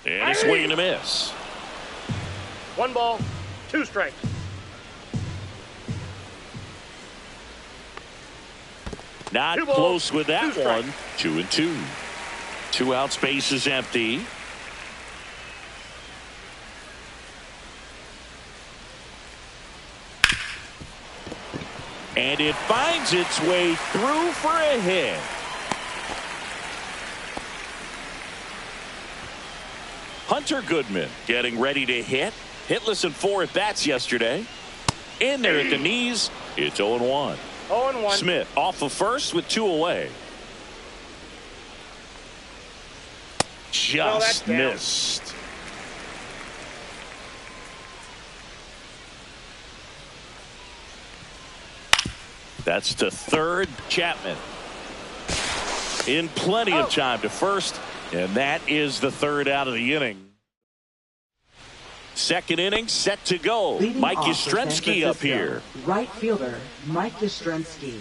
And a swing and a miss. 1 ball, 2 strikes. Not close with that one. 2-2. 2 outs, base is empty. And it finds its way through for a hit. Hunter Goodman getting ready to hit. Hitless in 4 at-bats yesterday. In there at the knees. It's 0-1. 0-1. Smith off of first with 2 away. Just missed. That's to third. Chapman in plenty of time to first, and that is the 3rd out of the inning. 2nd inning set to go. Leading Mike off Yastrzemski up here. Right fielder Mike Yastrzemski.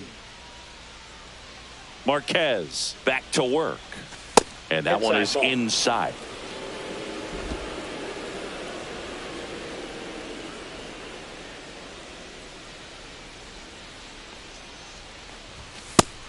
Marquez back to work, and that one is inside.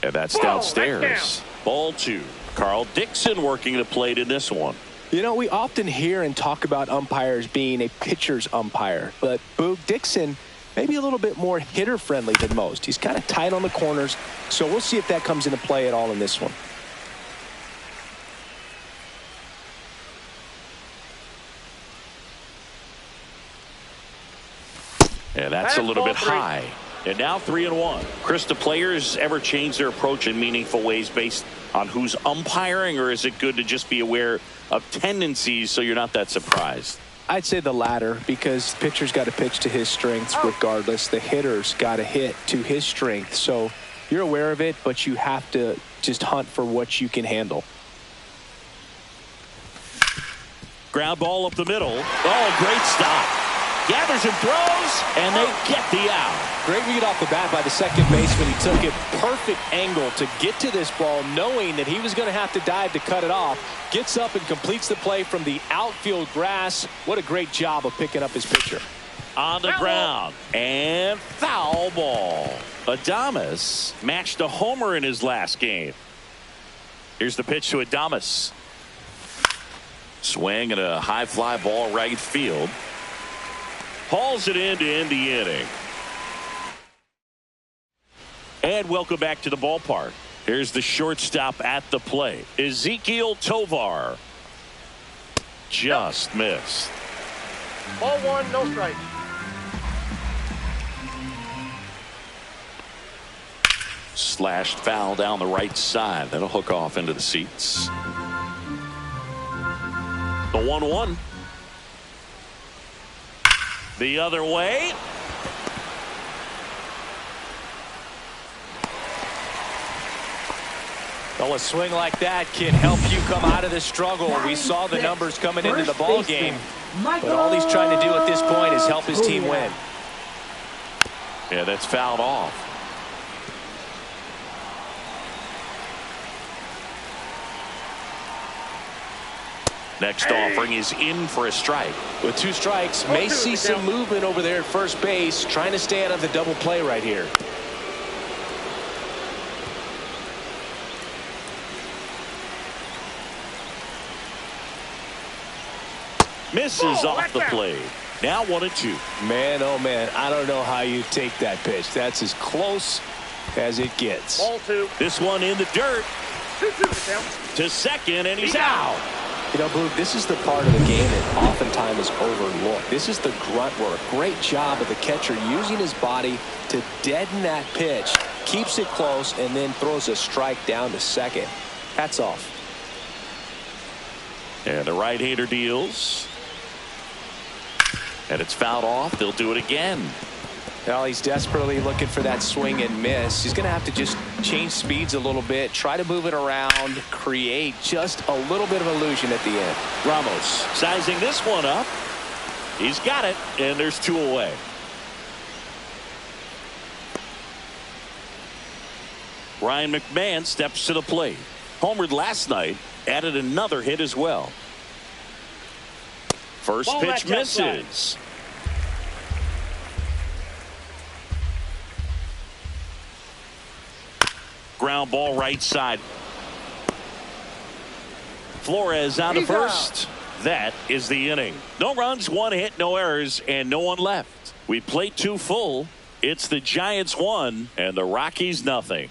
And that's downstairs. Ball 2. Carl Dixon working the plate in this one. You know, we often hear and talk about umpires being a pitcher's umpire, but Boog Dixon maybe a little bit more hitter friendly than most. He's kind of tight on the corners, so we'll see if that comes into play at all in this one. And that's a little bit high. And now 3-1. Chris, do players ever change their approach in meaningful ways based on who's umpiring, or is it good to just be aware of tendencies so you're not that surprised? I'd say the latter, because the pitcher's got to pitch to his strengths regardless. The hitter's got to hit to his strength. So you're aware of it, but you have to just hunt for what you can handle. Ground ball up the middle. Oh, great stop. Gathers and throws, and they get the out. Great read off the bat by the second baseman. He took it perfect angle to get to this ball, knowing that he was going to have to dive to cut it off. Gets up and completes the play from the outfield grass. What a great job of picking up his pitcher. On the ground, and foul ball. Adames matched a homer in his last game. Here's the pitch to Adames. Swing and a high fly ball right field. Hauls it in to end the inning. And welcome back to the ballpark. Here's the shortstop at the plate, Ezequiel Tovar. Just missed. Ball 1, no strike. Slashed foul down the right side. That'll hook off into the seats. The 1-1. The other way. Well, a swing like that can help you come out of the struggle. We saw the numbers coming into the ball game, but all he's trying to do at this point is help his team win. Yeah, that's fouled off. Next offering is in for a strike. With 2 strikes, may see some movement over there at first base, trying to stay out of the double play right here. Misses off the plate. Now 1-2. Man, oh man, I don't know how you take that pitch. That's as close as it gets. Ball 2. This one in the dirt. 2-2 to second, and he's out. You know, Boog, this is the part of the game that oftentimes is overlooked. This is the grunt work. Great job of the catcher using his body to deaden that pitch, keeps it close, and then throws a strike down to second. Hats off. And the right-hander deals. And it's fouled off. They'll do it again. Well, he's desperately looking for that swing and miss. He's going to have to just change speeds a little bit, try to move it around, create just a little bit of illusion at the end. Ramos sizing this one up. He's got it, and there's 2 away. Ryan McMahon steps to the plate. Homered last night, added another hit as well. First Ball pitch match outside. misses. Ground ball right side. Flores on to He's first. That is the inning. No runs, one hit, no errors, and no one left. We played 2 full. It's the Giants 1 and the Rockies nothing.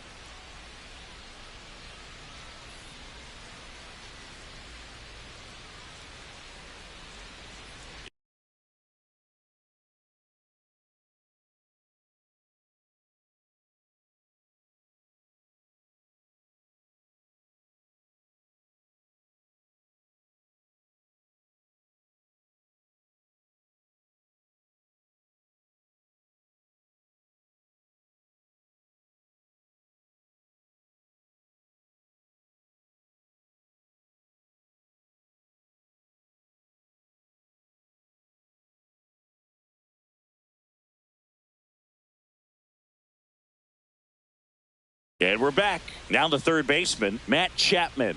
And we're back. Now the third baseman, Matt Chapman.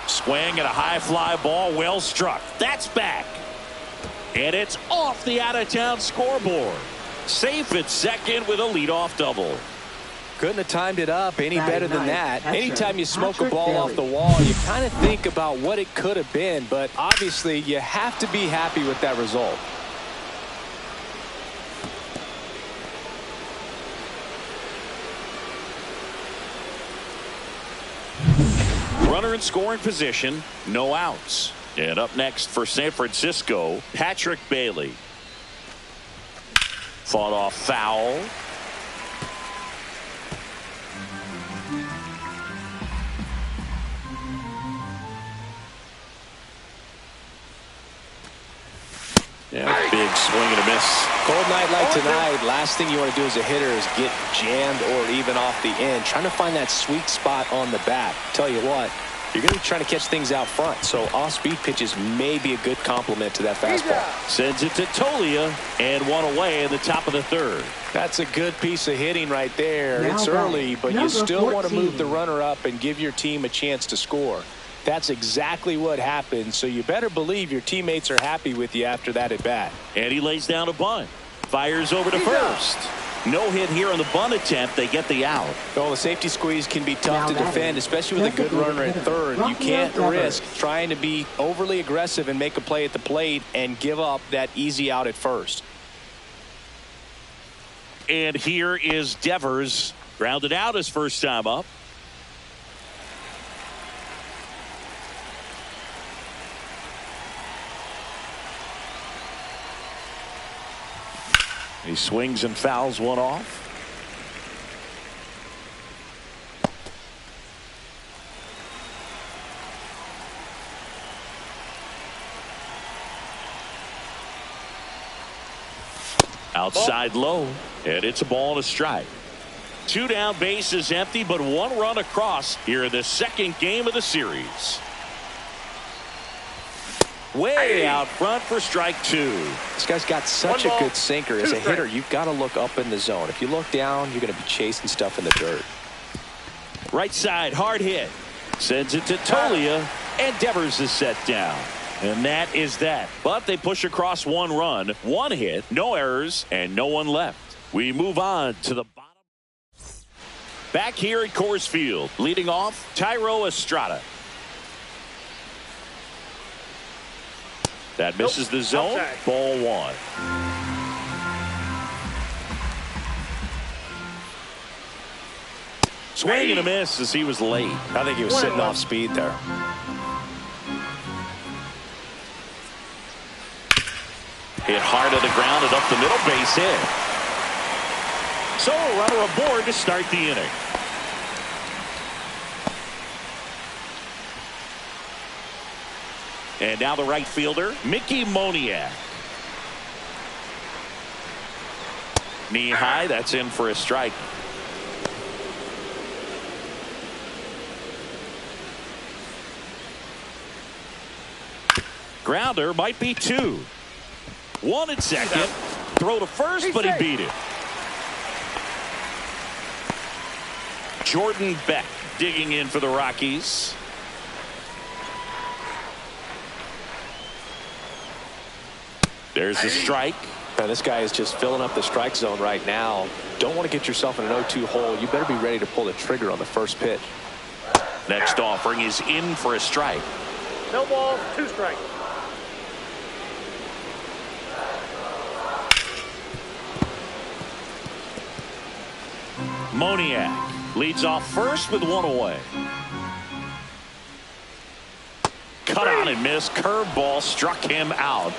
Swing and a high fly ball, well struck. That's back. And it's off the out-of-town scoreboard. Safe at second with a leadoff double. Couldn't have timed it up any better than that. Catcher, Anytime you smoke a Patrick ball off the Bailey. wall, you kind of think about what it could have been, but obviously you have to be happy with that result. Runner in scoring position, no outs. And up next for San Francisco, Patrick Bailey. Fought off foul. Yeah, big swing and a miss. Cold night like tonight, last thing you want to do as a hitter is get jammed or even off the end. Trying to find that sweet spot on the bat. Tell you what, you're going to be trying to catch things out front, so off-speed pitches may be a good complement to that fastball. Sends it to Tolia, and one away in the top of the third. That's a good piece of hitting right there. Now It's early, but you number still want to 14. move the runner up and give your team a chance to score. That's exactly what happened, so you better believe your teammates are happy with you after that at bat. And he lays down a bunt. Fires over to first. No hit here on the bunt attempt. They get the out. Well, the safety squeeze can be tough Now to that defend, is especially with a good runner at third. You Rafael can't Devers. risk trying to be overly aggressive and make a play at the plate and give up that easy out at first. And here is Devers. Grounded out his first time up. He swings and fouls one off. Outside low, and it's a ball and a strike. 2 down, bases empty, but 1 run across here in the second game of the series. Way out front for strike 2. This guy's got such a good sinker. As a hitter, you've got to look up in the zone. If you look down, you're going to be chasing stuff in the dirt. Right side, hard hit. Sends it to Tolia, and Devers is set down. And that is that. But they push across 1 run, 1 hit, no errors, and no one left. We move on to the bottom. Back here at Coors Field, leading off, Tyro Estrada. That misses the zone. Outside. Ball 1. Swing and a miss as he was late. I think he was sitting off speed there. Hit hard to the ground and up the middle, base hit. So a runner aboard to start the inning. And now the right fielder, Mickey Moniak. Knee high, that's in for a strike. Grounder might be 2. 1 at second. Throw to first, but he beat it. Jordan Beck digging in for the Rockies. There's a strike. Now, this guy is just filling up the strike zone right now. Don't want to get yourself in an 0-2 hole. You better be ready to pull the trigger on the first pitch. Next offering is in for a strike. No ball, 2 strikes. Moniak leads off first with 1 away. Cut on and missed. Curveball struck him out.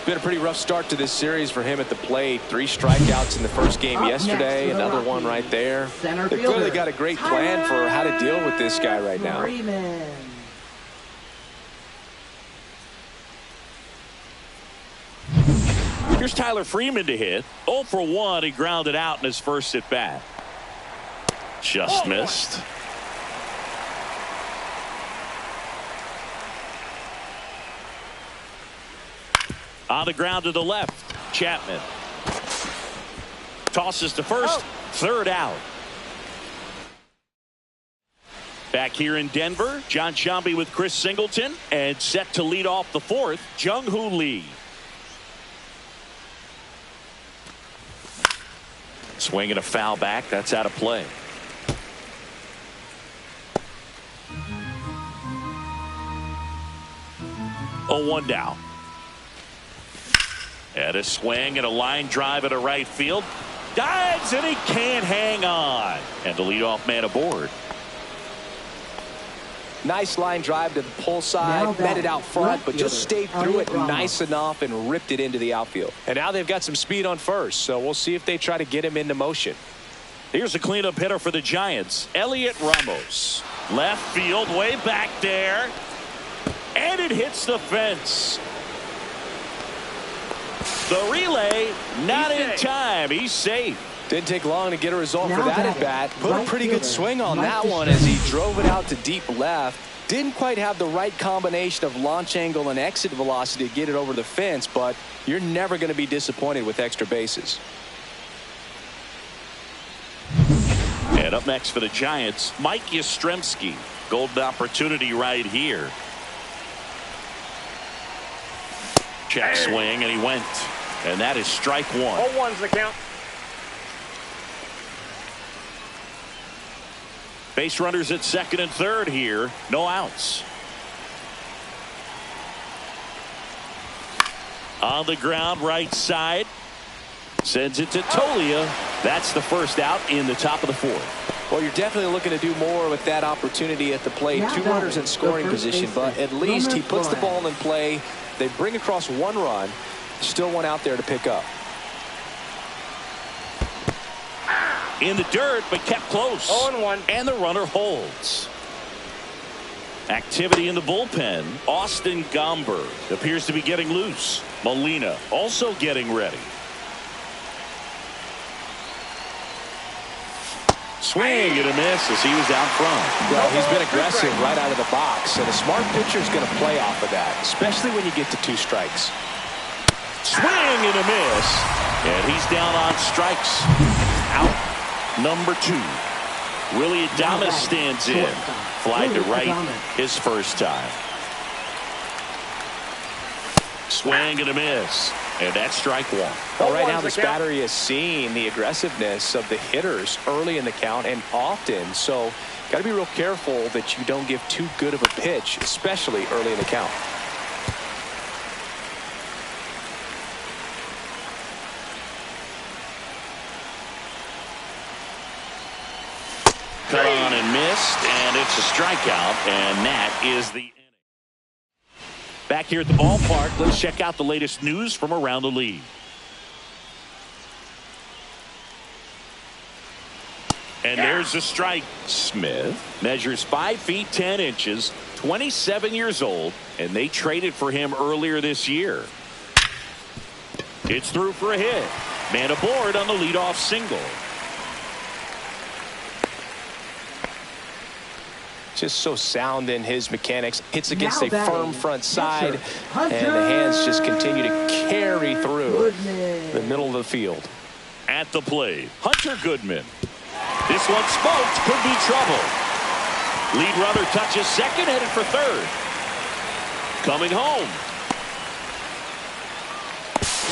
Been a pretty rough start to this series for him at the plate. 3 strikeouts in the first game yesterday. Another one right there. They've clearly got a great plan for how to deal with this guy right now. Here's Tyler Freeman to hit. 0 for 1. He grounded out in his first at bat. Just missed. On the ground to the left. Chapman tosses to first. Third out. Back here in Denver, John Sciambi with Chris Singleton, and set to lead off the 4th, Jung-Hoo Lee. Swing and a foul back. That's out of play. Oh, 1 down. And a swing and a line drive at a right field. Dives and he can't hang on. And the leadoff man aboard. Nice line drive to the pull side, met it out front, but just stayed through it nice enough and ripped it into the outfield. And now they've got some speed on first, so we'll see if they try to get him into motion. Here's a cleanup hitter for the Giants, Elliot Ramos. Left field, way back there. And it hits the fence. The relay, not in time. He's safe. Didn't take long to get a result for that at bat. Put a pretty good swing on that one as he drove it out to deep left. Didn't quite have the right combination of launch angle and exit velocity to get it over the fence, but you're never going to be disappointed with extra bases. And up next for the Giants, Mike Yastrzemski. Golden opportunity right here. Check swing, and he went. And that is strike 1. 0-1's the count. Base runners at second and third here. No outs. On the ground, right side. Sends it to Tolia. That's the first out in the top of the 4th. Well, you're definitely looking to do more with that opportunity at the plate. 2 runners in scoring position, but at least he puts the ball in play. They bring across 1 run. Still 1 out there to pick up. In the dirt, but kept close. 0-1. And the runner holds. Activity in the bullpen. Austin Gomber appears to be getting loose. Molina also getting ready. Swing and a miss as he was out front. Well, he's been aggressive right out of the box, and a smart pitcher is going to play off of that, especially when you get to 2 strikes. Swing and a miss. And he's down on strikes. Out number 2. Willie Adames stands in. Fly to right his first time. Swing and a miss. And that's strike 1. Well, right now this battery is seeing the aggressiveness of the hitters early in the count and often. So got to be real careful that you don't give too good of a pitch, especially early in the count. Cut on and missed, and it's a strikeout, and that is the inning. Back here at the ballpark, let's check out the latest news from around the league. And there's a strike. Smith measures 5 feet 10 inches, 27 years old, and they traded for him earlier this year. It's through for a hit. Man aboard on the leadoff single. Just so sound in his mechanics. Hits against a firm front side, and the hands just continue to carry through the middle of the field. At the plate, Hunter Goodman. This one smoked, could be trouble. Lead runner touches second, headed for third. Coming home.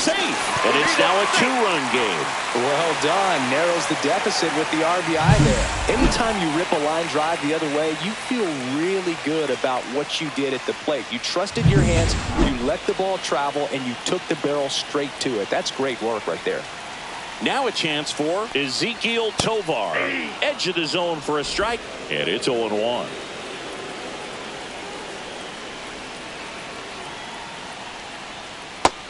safe. And it's now a 2-run game. Well done. Narrows the deficit with the RBI there. Anytime you rip a line drive the other way, you feel really good about what you did at the plate. You trusted your hands, you let the ball travel, and you took the barrel straight to it. That's great work right there. Now a chance for Ezekiel Tovar. Edge of the zone for a strike, and it's 0-1.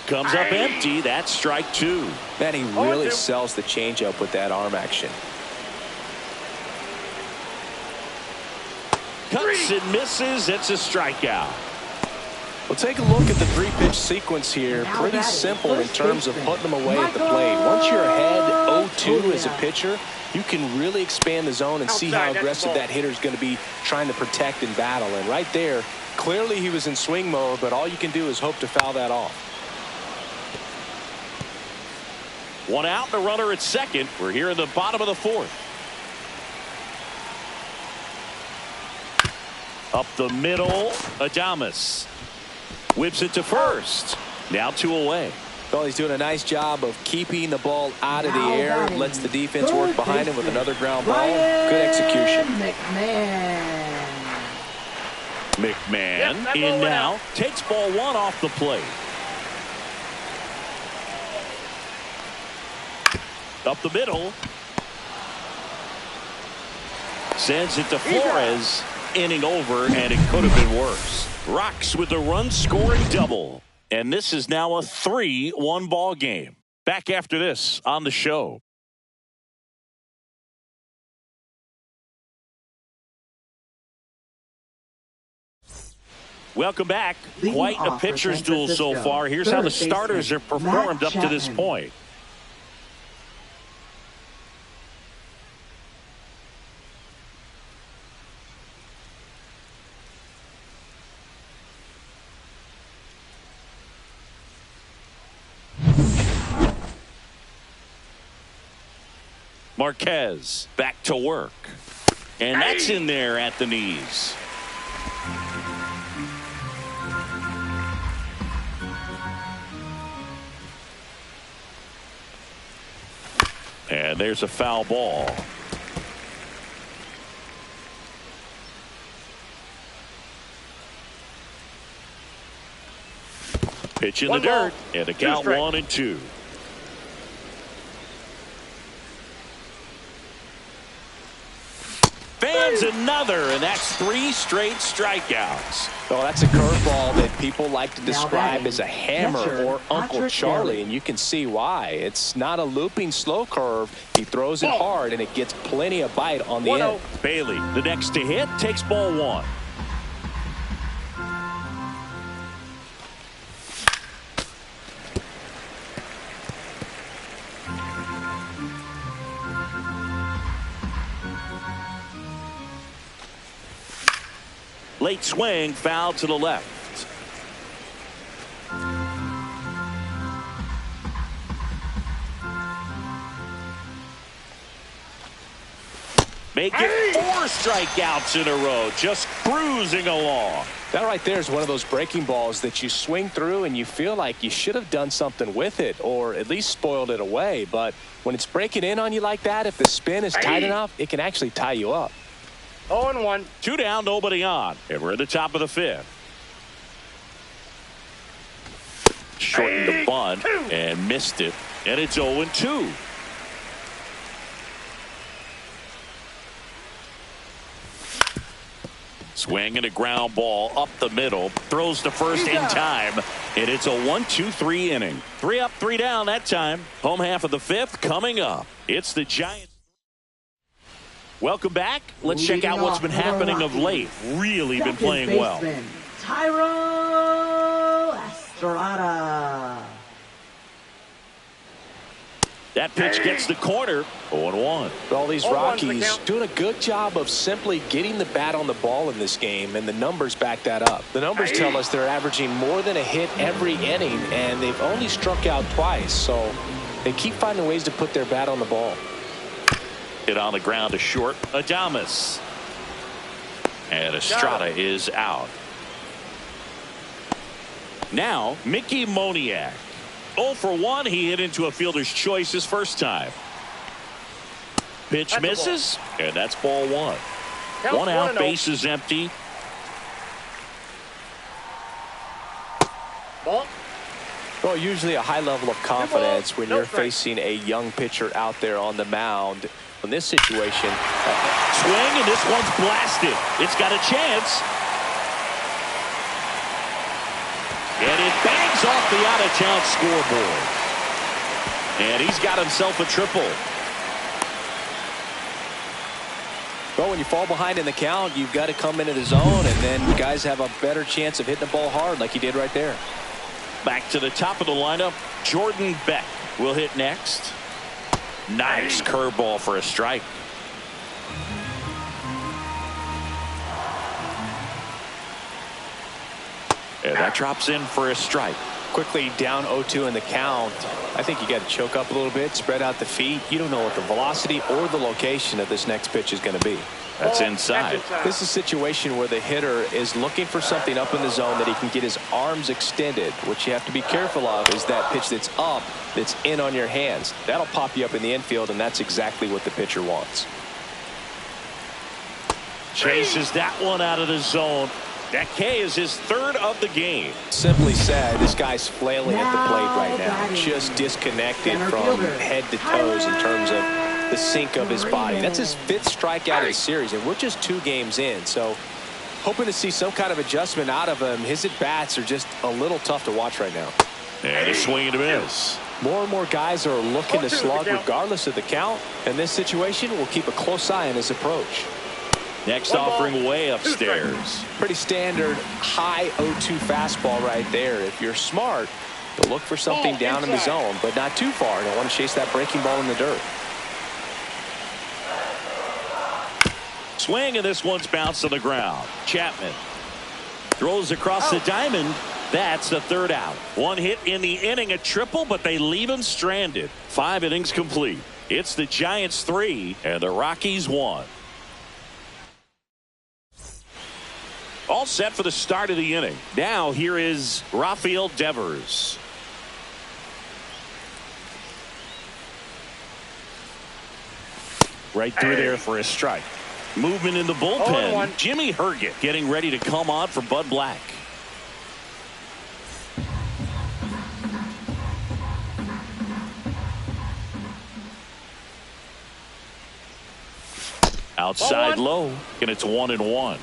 Comes up empty. That's strike 2. Man, he really sells the changeup with that arm action. Cuts and misses. It's a strikeout. Well, take a look at the 3-pitch sequence here. Pretty simple in terms of putting them away at the plate. Once you're ahead 0-2 as a pitcher, you can really expand the zone and see how aggressive that hitter is going to be trying to protect and battle. And right there, clearly he was in swing mode, but all you can do is hope to foul that off. 1 out and a runner at second. We're here in the bottom of the 4th. Up the middle, Adames whips it to first. Now 2 away. Well, he's doing a nice job of keeping the ball out of the air. Lets the defense work behind him with another ground ball. Good execution. McMahon in now. Takes ball 1 off the plate. Up the middle. Sends it to Flores. Inning over, and it could have been worse. Rocks with a run-scoring double. And this is now a 3-1 ball game. Back after this on the show. Welcome back. Quite a pitcher's duel so far. Here's how the starters have performed up to this point. Marquez back to work. And that's in there at the knees. And there's a foul ball. Pitch in the dirt. And a count 1-2. Fans another, and that's 3 straight strikeouts. Well, that's a curveball that people like to describe as a hammer or Uncle Charlie, and you can see why. It's not a looping slow curve. He throws it hard, and it gets plenty of bite on the end. Bailey, the next to hit, takes ball 1. Late swing, foul to the left. Make it 4 strikeouts in a row, just cruising along. That right there is one of those breaking balls that you swing through and you feel like you should have done something with it or at least spoiled it away. But when it's breaking in on you like that, if the spin is tight enough, it can actually tie you up. 0-1. 2 down, nobody on. And we're at the top of the 5th. Shortened the bunt and missed it. And it's 0-2. Swing and a ground ball up the middle. Throws to first in time. And it's a 1-2-3 inning. 3 up, 3 down that time. Home half of the 5th coming up. It's the Giants. Welcome back. Let's check out what's been happening of late. Really been playing well. Tyro Estrada. That pitch gets the corner. 0-1. All these Rockies doing a good job of simply getting the bat on the ball in this game, and the numbers back that up. The numbers tell us they're averaging more than a hit every inning, and they've only struck out twice. So they keep finding ways to put their bat on the ball. Hit on the ground to short. Adames. And Estrada is out. Now, Mickey Moniak. 0 for 1. He hit into a fielder's choice his first time. Pitch That's misses, and that's ball 1. Count 1 out, 1-0. base is empty. Ball. Well, usually a high level of confidence when No you're strike. facing a young pitcher out there on the mound. In this situation, Swing, and this one's blasted. It's got a chance. And it bangs off the out-of-town scoreboard. And he's got himself a triple. well, when you fall behind in the count, you've got to come into the zone, and then guys have a better chance of hitting the ball hard like he did right there. Back to the top of the lineup, Jordan Beck will hit next. Nice curveball for a strike. And that drops in for a strike. Quickly down 0-2 in the count. I think you got to choke up a little bit, spread out the feet. You don't know what the velocity or the location of this next pitch is going to be. That's inside. This is a situation where the hitter is looking for something up in the zone that he can get his arms extended. What you have to be careful of is that pitch that's up, that's in on your hands. That'll pop you up in the infield, and that's exactly what the pitcher wants. Chases that one out of the zone. That K is his 3rd of the game. Simply said, this guy's flailing at the plate right now. Just disconnected from head to toes in terms of the sink of his body. That's his 5th strikeout of the series, and we're just 2 games in. So hoping to see some kind of adjustment out of him. His at-bats are just a little tough to watch right now. And a swing and a miss. More and more guys are looking to slug regardless of the count. In this situation, we'll keep a close eye on his approach. Next offering way upstairs. Pretty standard high 0-2 fastball right there. If you're smart, you'll look for something down in the zone, but not too far. Don't want to chase that breaking ball in the dirt. Swing, and this one's bounced on the ground. Chapman throws across the diamond. That's the 3rd out. 1 hit in the inning, a triple, but they leave him stranded. 5 innings complete. It's the Giants 3 and the Rockies 1. All set for the start of the inning. Now here is Rafael Devers. Right through there for a strike. Movement in the bullpen. Jimmy Herget getting ready to come on for Bud Black. Outside low, and it's 1-1.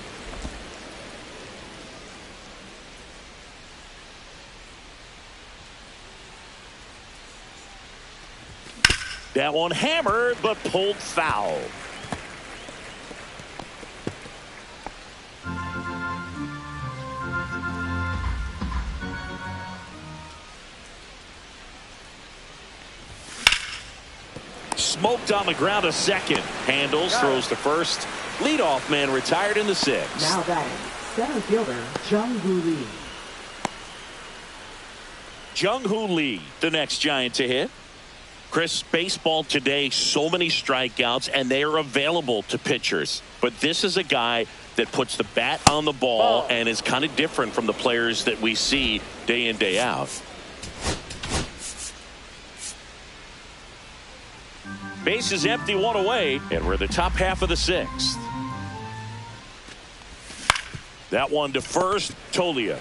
That one hammered, but pulled foul. Smoked on the ground to second. Handles, throws to first. Leadoff man retired in the 6th. Now batting, center fielder Jung-Hoo Lee. Jung-Hoo Lee, the next Giant to hit. Chris, baseball today, so many strikeouts, and they are available to pitchers. But this is a guy that puts the bat on the ball and is kind of different from the players that we see day in, day out. Base is empty, 1 away, and we're the top half of the 6th. That one to first, Tolia.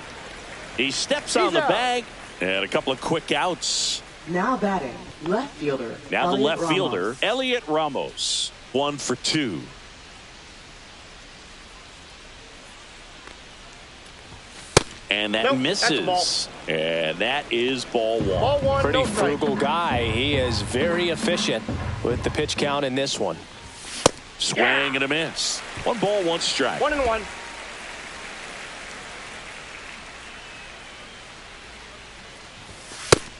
He steps on the bag, and a couple of quick outs. Now batting, left fielder. Now the left Ramos. fielder, Elliot Ramos. 1 for 2. And that misses. And that is ball 1. Ball 1, Pretty no strike. frugal guy. He is very efficient with the pitch count in this one. Swing and a miss. 1 ball, 1 strike. 1-1.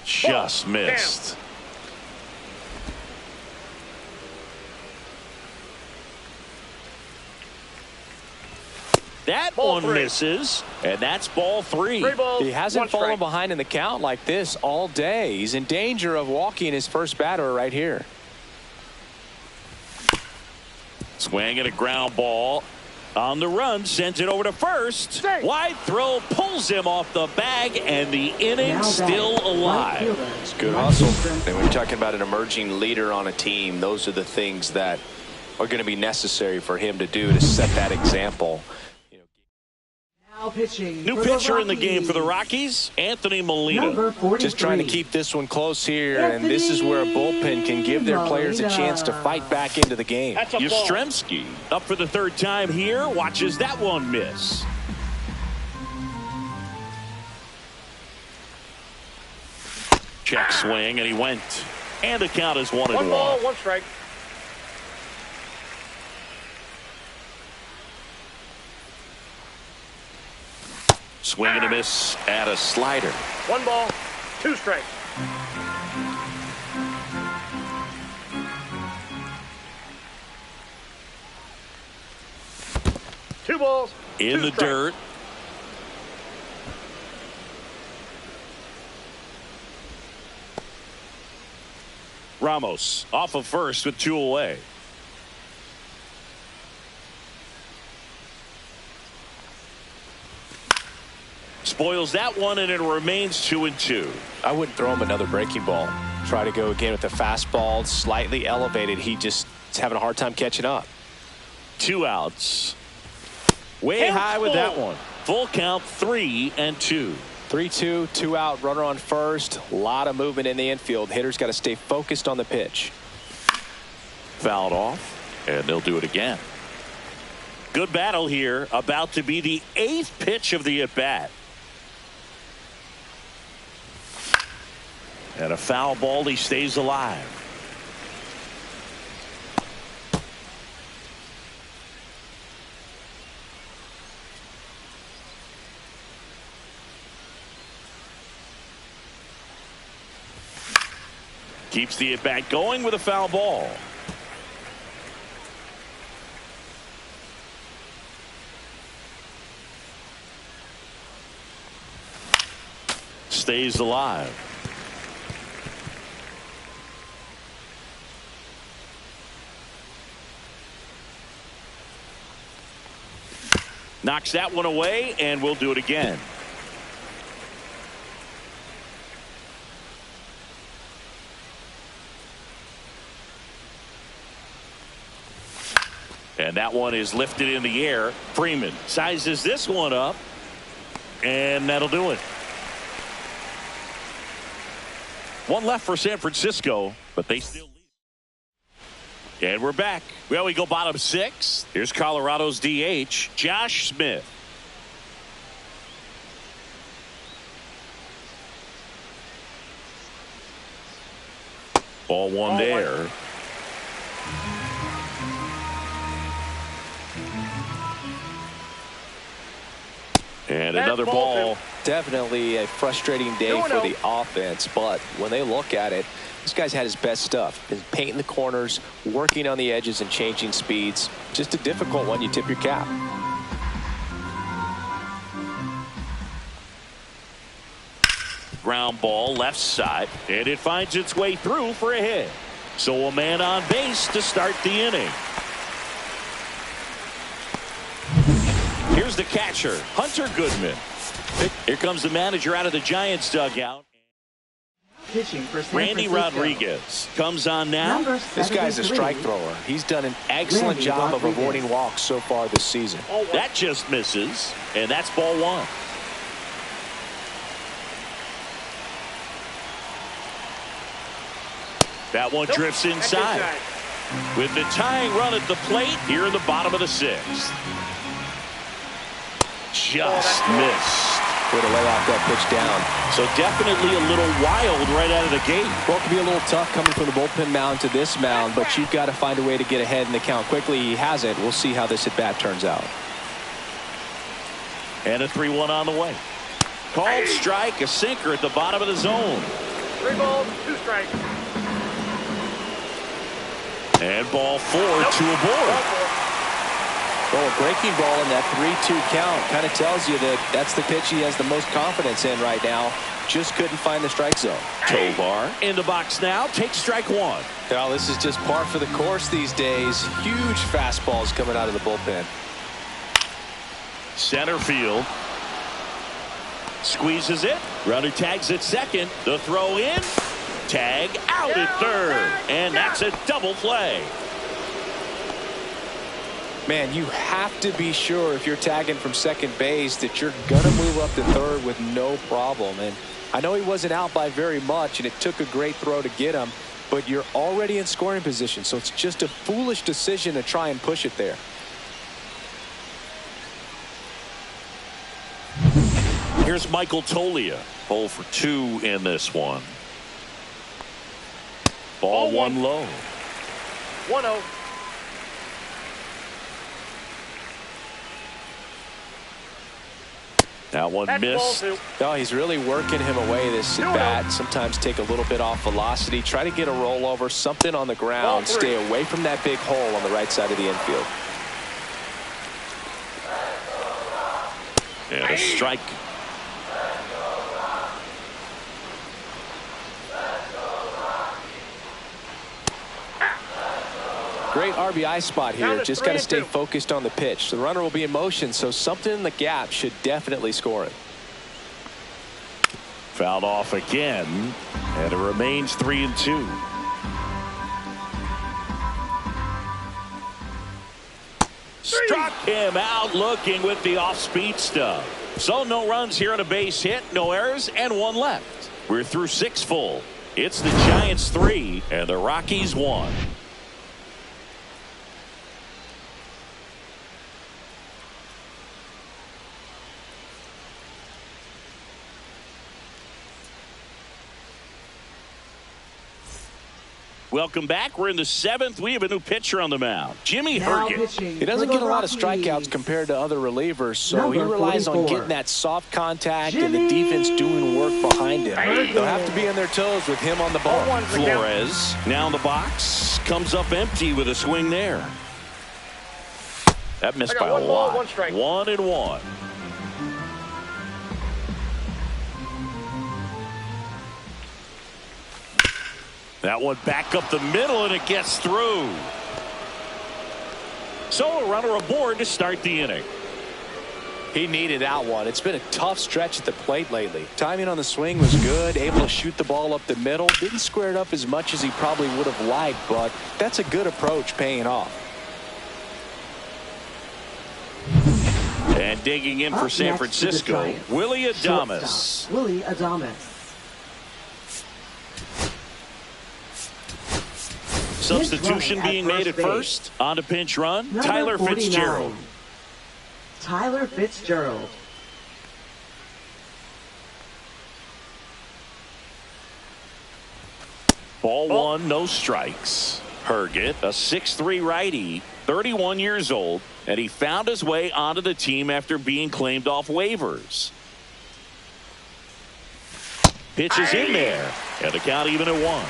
Just missed. That Ball one 3. misses, and that's ball 3. 3 balls, He hasn't 1 fallen strike. behind in the count like this all day. He's in danger of walking his first batter right here. Swing and a ground ball On the run, sends it over to first. Wide throw, pulls him off the bag, and the inning still alive. It's good hustle. And when you're talking about an emerging leader on a team, those are the things that are going to be necessary for him to do to set that example. Now pitching. New pitcher in the game for the Rockies, Anthony Molina. Just trying to keep this one close here, and this is where a bullpen can give their players a chance to fight back into the game. Yastrzemski up for the third time here, watches that one miss. Check swing, and he went. And the count is 1-1. 1 ball, 1 strike. Swing and a miss at a slider. 1 ball, 2 strikes. Two balls. In the dirt. Ramos off of first with 2 away. Spoils that one, and it remains 2-2. I wouldn't throw him another breaking ball. Try to go again with the fastball, slightly elevated. He just is having a hard time catching up. 2 outs. Way high with that one. Full count, 3-2. 3-2, 2 out, runner on first. A lot of movement in the infield. Hitters got to stay focused on the pitch. Fouled off, and they'll do it again. Good battle here. About to be the 8th pitch of the at-bat. And a foul ball, he stays alive. Keeps the at-bat going with a foul ball. Stays alive. Knocks that one away, and we'll do it again. And that one is lifted in the air. Freeman sizes this one up, and that'll do it. 1 left for San Francisco, but they still lead. And we're back. Well, we go bottom 6. Here's Colorado's DH, Josh Smith. Ball 1 there. And another ball. Definitely a frustrating day for the offense, but when they look at it, this guy's had his best stuff. Been painting the corners, working on the edges, and changing speeds. Just a difficult one. You tip your cap. Ground ball left side, and it finds its way through for a hit. So a man on base to start the inning. Here's the catcher, Hunter Goodman. Here comes the manager out of the Giants dugout. Pitching for San Randy Francisco. Rodriguez comes on now. This guy's a strike thrower. He's done an excellent job of avoiding walks so far this season. That just misses, and that's ball 1. That one drifts inside. With the tying run at the plate here in the bottom of the 6th. Just missed. Way to lay off that pitch down. So definitely a little wild right out of the gate. Well, it can be a little tough coming from the bullpen mound to this mound, but you've got to find a way to get ahead in the count quickly. He hasn't. We'll see how this at-bat turns out. And a 3-1 on the way. Called strike, a sinker at the bottom of the zone. 3 balls, 2 strikes. And ball 4, 2 aboard. Well, a breaking ball in that 3-2 count kind of tells you that that's the pitch he has the most confidence in right now. Just couldn't find the strike zone. Tovar in the box now. Takes strike 1. Well, this is just par for the course these days. Huge fastballs coming out of the bullpen. Center field. Squeezes it. Runner tags at second. The throw in. Tag out at third. And that's a double play. Man, you have to be sure if you're tagging from second base that you're going to move up to third with no problem. And I know he wasn't out by very much, and it took a great throw to get him, but you're already in scoring position, so it's just a foolish decision to try and push it there. Here's Michael Tolia. 0 for 2 in this one. Ball one low. 1-0. That one missed. No, he's really working him away this at bat. Sometimes take a little bit off velocity. Try to get a rollover, something on the ground. Stay away from that big hole on the right side of the infield. And a strike. Great RBI spot here. Just got to stay focused on the pitch. The runner will be in motion, so something in the gap should definitely score it. Fouled off again, and it remains 3-2. Struck him out looking with the off-speed stuff. So no runs here on a base hit, no errors, and one left. We're through 6 full. It's the Giants 3 and the Rockies 1. Welcome back. We're in the 7th. We have a new pitcher on the mound, Jimmy Herget. He doesn't get a lot of strikeouts compared to other relievers, so he relies on getting that soft contact and the defense doing work behind him. They'll have to be on their toes with him on the ball. Flores now in the box, comes up empty with a swing there. That missed by a lot. 1-1. That one back up the middle, and it gets through. So a runner aboard to start the inning. He needed that one. It's been a tough stretch at the plate lately. Timing on the swing was good, able to shoot the ball up the middle. Didn't square it up as much as he probably would have liked, but that's a good approach paying off. And digging in for San Francisco, Willie Adames. Willie Adames. Substitution being made at first. On to pinch run, Tyler Fitzgerald. Tyler Fitzgerald. Ball one, no strikes. Herget, a 6'3" righty, 31 years old, and he found his way onto the team after being claimed off waivers. Pitches in there, and the count even at 1.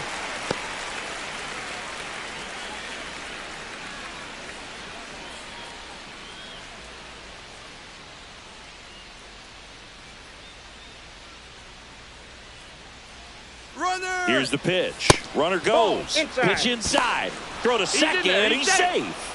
Here's the pitch. Runner goes. Pitch inside. Throw to second, and he's safe.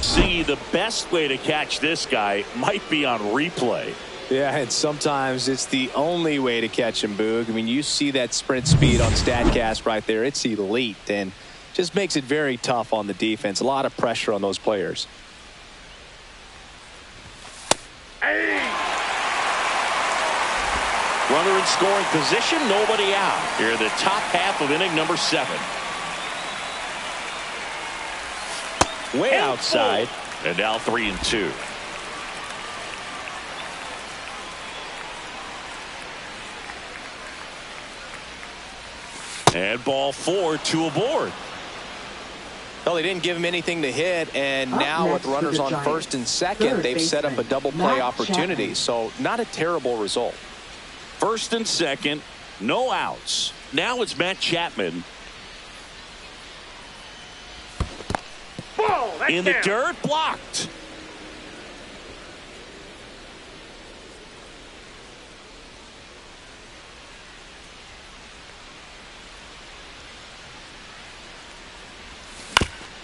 See, the best way to catch this guy might be on replay. Yeah, and sometimes it's the only way to catch him, Boog. I mean, you see that sprint speed on StatCast right there. It's elite, and just makes it very tough on the defense. A lot of pressure on those players. Runner in scoring position, nobody out. Here the top half of inning number 7. Way outside, and now 3-2. And ball 4, 2 aboard. Well, they didn't give him anything to hit, and now with runners on first and second, they've set up a double play opportunity. So not a terrible result. First and second, no outs. Now it's Matt Chapman. In the dirt, blocked.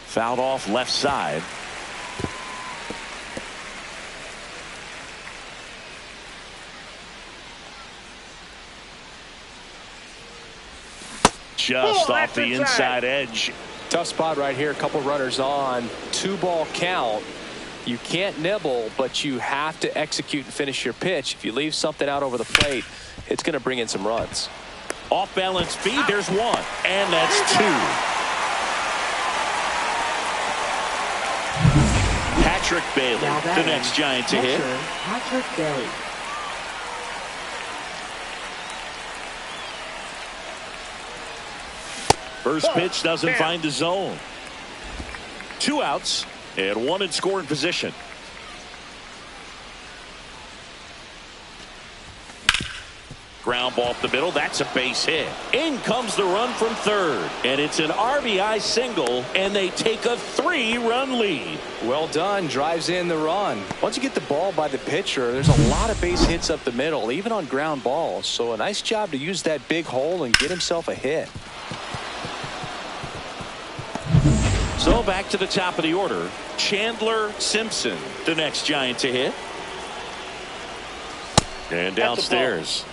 Fouled off left side. just off the inside edge. Tough spot right here. A couple runners on. 2-ball count. You can't nibble, but you have to execute and finish your pitch. If you leave something out over the plate, it's going to bring in some runs. Off balance speed. There's one, and that's 2. Patrick Bailey, the next Giant to hit. Patrick Bailey. First pitch doesn't find the zone. 2 outs and 1 in scoring position. Ground ball up the middle. That's a base hit. In comes the run from third. And it's an RBI single, and they take a 3-run lead. Well done. Drives in the run. Once you get the ball by the pitcher, there's a lot of base hits up the middle, even on ground balls. So a nice job to use that big hole and get himself a hit. So back to the top of the order. Chandler Simpson, the next Giant to hit. And downstairs.